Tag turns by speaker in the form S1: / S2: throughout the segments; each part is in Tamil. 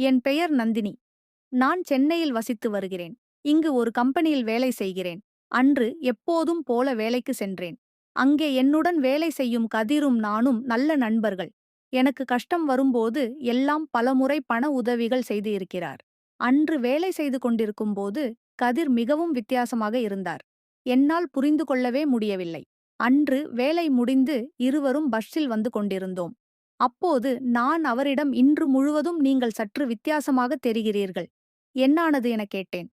S1: என் பெயர் நந்தினி. நான் சென்னையில் வசித்து வருகிறேன். இங்கு ஒரு கம்பெனியில் வேலை செய்கிறேன். அன்று எப்போதும் போல வேலைக்கு சென்றேன். அங்கே என்னுடன் வேலை செய்யும் கதிரும் நானும் நல்ல நண்பர்கள். எனக்கு கஷ்டம் வரும்போது எல்லாம் பலமுறை பண உதவிகள் செய்து இருக்கிறார். அன்று வேலை செய்து கொண்டிருக்கும்போது கதிர் மிகவும் வித்தியாசமாக இருந்தார். என்னால் புரிந்து கொள்ளவே முடியவில்லை. அன்று வேலை முடிந்து இருவரும் பஸ்ஸில் வந்து கொண்டிருந்தோம். அப்போது நான் அவரிடம் இன்று முழுவதும் நீங்கள் சற்று வித்தியாசமாக தெரிகிறீர்கள். என்னானது எனக் கேட்டேன்.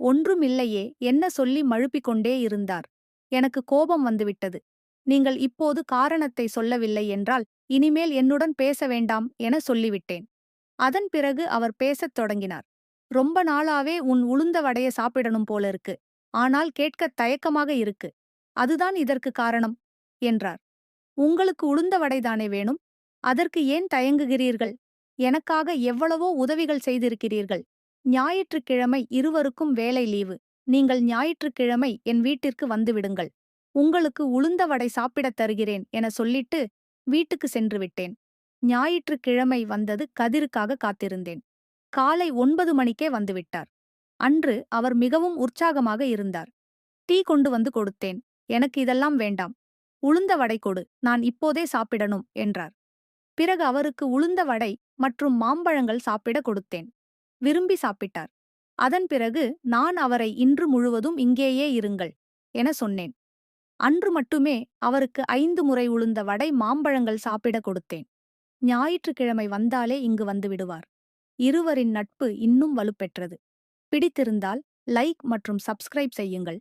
S1: ஒன்றுமில்லையே என்ன சொல்லி மழுப்பிக் கொண்டே இருந்தார். எனக்கு கோபம் வந்துவிட்டது. நீங்கள் இப்போது காரணத்தை சொல்லவில்லை என்றால் இனிமேல் என்னுடன் பேச வேண்டாம் என சொல்லிவிட்டேன். அதன் பிறகு அவர் பேசத் தொடங்கினார். ரொம்ப நாளாவே உன் உளுந்த வடைய சாப்பிடணும் போல இருக்கு. ஆனால் கேட்கத் தயக்கமாக இருக்கு. அதுதான் இதற்கு காரணம் என்றார். உங்களுக்கு உளுந்த வடைதானே வேணும்? அதற்கு ஏன் தயங்குகிறீர்கள்? எனக்காக எவ்வளவோ உதவிகள் செய்திருக்கிறீர்கள். ஞாயிற்றுக்கிழமை இருவருக்கும் வேலை லீவு. நீங்கள் ஞாயிற்றுக்கிழமை என் வீட்டிற்கு வந்துவிடுங்கள். உங்களுக்கு உளுந்த வடை சாப்பிடத் தருகிறேன் என சொல்லிட்டு வீட்டுக்கு சென்று விட்டேன். ஞாயிற்றுக்கிழமை வந்தது கதிருக்காக காத்திருந்தேன். காலை 9 மணிக்கே வந்துவிட்டார். அன்று அவர் மிகவும் உற்சாகமாக இருந்தார். டீ கொண்டு வந்து கொடுத்தேன். எனக்கு இதெல்லாம் வேண்டாம். உளுந்த வடை கொடு, நான் இப்போதே சாப்பிடணும் என்றார். பிறகு அவருக்கு உளுந்த வடை மற்றும் மாம்பழங்கள் சாப்பிட கொடுத்தேன். விரும்பி சாப்பிட்டார். அதன் பிறகு நான் அவரை இன்று முழுவதும் இங்கேயே இருங்கள் என சொன்னேன். அன்று மட்டுமே அவருக்கு 5 முறை உளுந்த வடை மாம்பழங்கள் சாப்பிட கொடுத்தேன். ஞாயிற்றுக்கிழமை வந்தாலே இங்கு வந்து விடுவார். இருவரின் நட்பு இன்னும் வலுப்பெற்றது. பிடித்திருந்தால் லைக் மற்றும் சப்ஸ்கிரைப் செய்யுங்கள்.